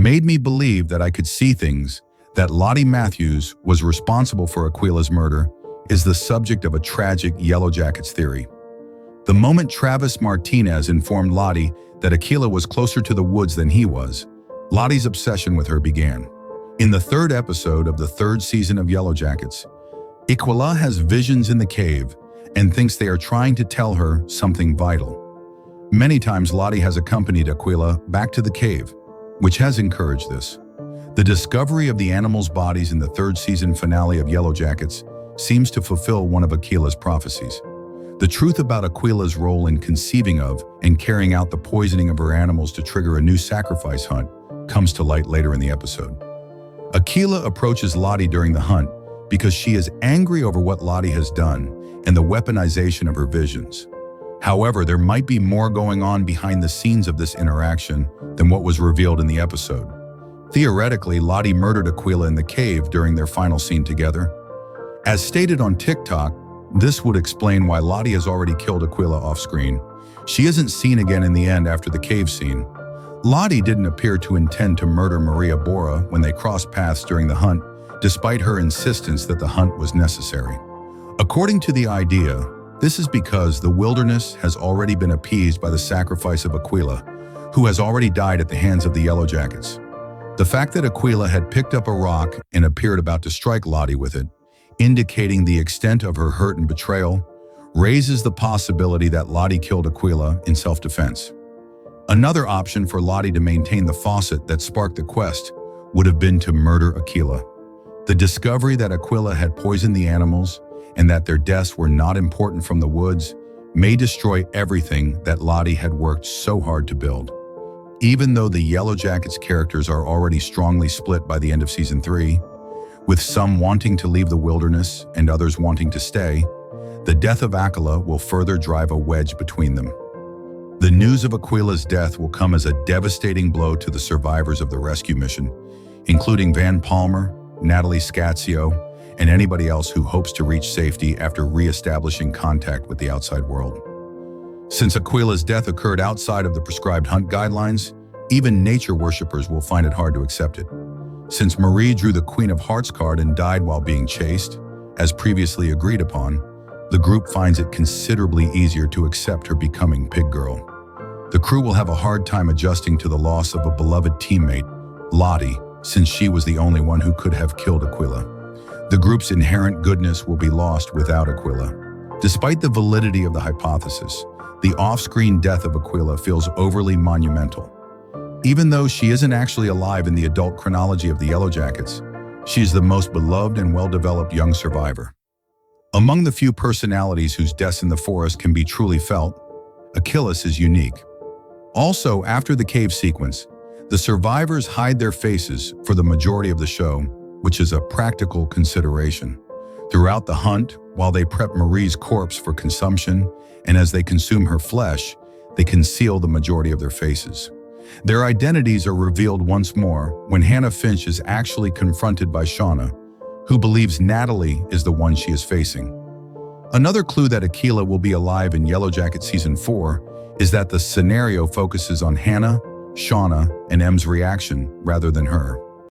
made me believe that I could see things, that Lottie Matthews was responsible for Akilah's murder, is the subject of a tragic Yellowjackets theory. The moment Travis Martinez informed Lottie that Akilah was closer to the woods than he was, Lottie's obsession with her began. In the third episode of the third season of Yellowjackets, Akilah has visions in the cave and thinks they are trying to tell her something vital. Many times Lottie has accompanied Akilah back to the cave, which has encouraged this. The discovery of the animals' bodies in the third season finale of Yellowjackets seems to fulfill one of Akilah's prophecies. The truth about Akilah's role in conceiving of and carrying out the poisoning of her animals to trigger a new sacrifice hunt comes to light later in the episode. Akilah approaches Lottie during the hunt because she is angry over what Lottie has done and the weaponization of her visions. However, there might be more going on behind the scenes of this interaction than what was revealed in the episode. Theoretically, Lottie murdered Akilah in the cave during their final scene together. As stated on TikTok, this would explain why Lottie has already killed Akilah off-screen. She isn't seen again in the end after the cave scene. Lottie didn't appear to intend to murder Maria Bora when they crossed paths during the hunt, despite her insistence that the hunt was necessary. According to the idea, this is because the wilderness has already been appeased by the sacrifice of Akilah, who has already died at the hands of the Yellowjackets. The fact that Akilah had picked up a rock and appeared about to strike Lottie with it, indicating the extent of her hurt and betrayal, raises the possibility that Lottie killed Akilah in self-defense. Another option for Lottie to maintain the faucet that sparked the quest would have been to murder Akilah. The discovery that Akilah had poisoned the animals and that their deaths were not important from the woods may destroy everything that Lottie had worked so hard to build. Even though the Yellowjackets characters are already strongly split by the end of Season 3, with some wanting to leave the wilderness and others wanting to stay, the death of Akilah will further drive a wedge between them. The news of Akilah's death will come as a devastating blow to the survivors of the rescue mission, including Van Palmer, Natalie Scazio, and anybody else who hopes to reach safety after re-establishing contact with the outside world. Since Akilah's death occurred outside of the prescribed hunt guidelines, even nature worshippers will find it hard to accept it. Since Marie drew the Queen of Hearts card and died while being chased, as previously agreed upon, the group finds it considerably easier to accept her becoming Pig Girl. The crew will have a hard time adjusting to the loss of a beloved teammate, Lottie, since she was the only one who could have killed Akilah. The group's inherent goodness will be lost without Akilah. Despite the validity of the hypothesis, the off-screen death of Akilah feels overly monumental. Even though she isn't actually alive in the adult chronology of the Yellowjackets, she is the most beloved and well-developed young survivor. Among the few personalities whose deaths in the forest can be truly felt, Akilah is unique. Also, after the cave sequence, the survivors hide their faces for the majority of the show, which is a practical consideration. Throughout the hunt, while they prep Marie's corpse for consumption, and as they consume her flesh, they conceal the majority of their faces. Their identities are revealed once more when Hannah Finch is actually confronted by Shauna, who believes Natalie is the one she is facing. Another clue that Akilah will be alive in Yellowjackets Season 4 is that the scenario focuses on Hannah, Shauna, and Em's reaction rather than her.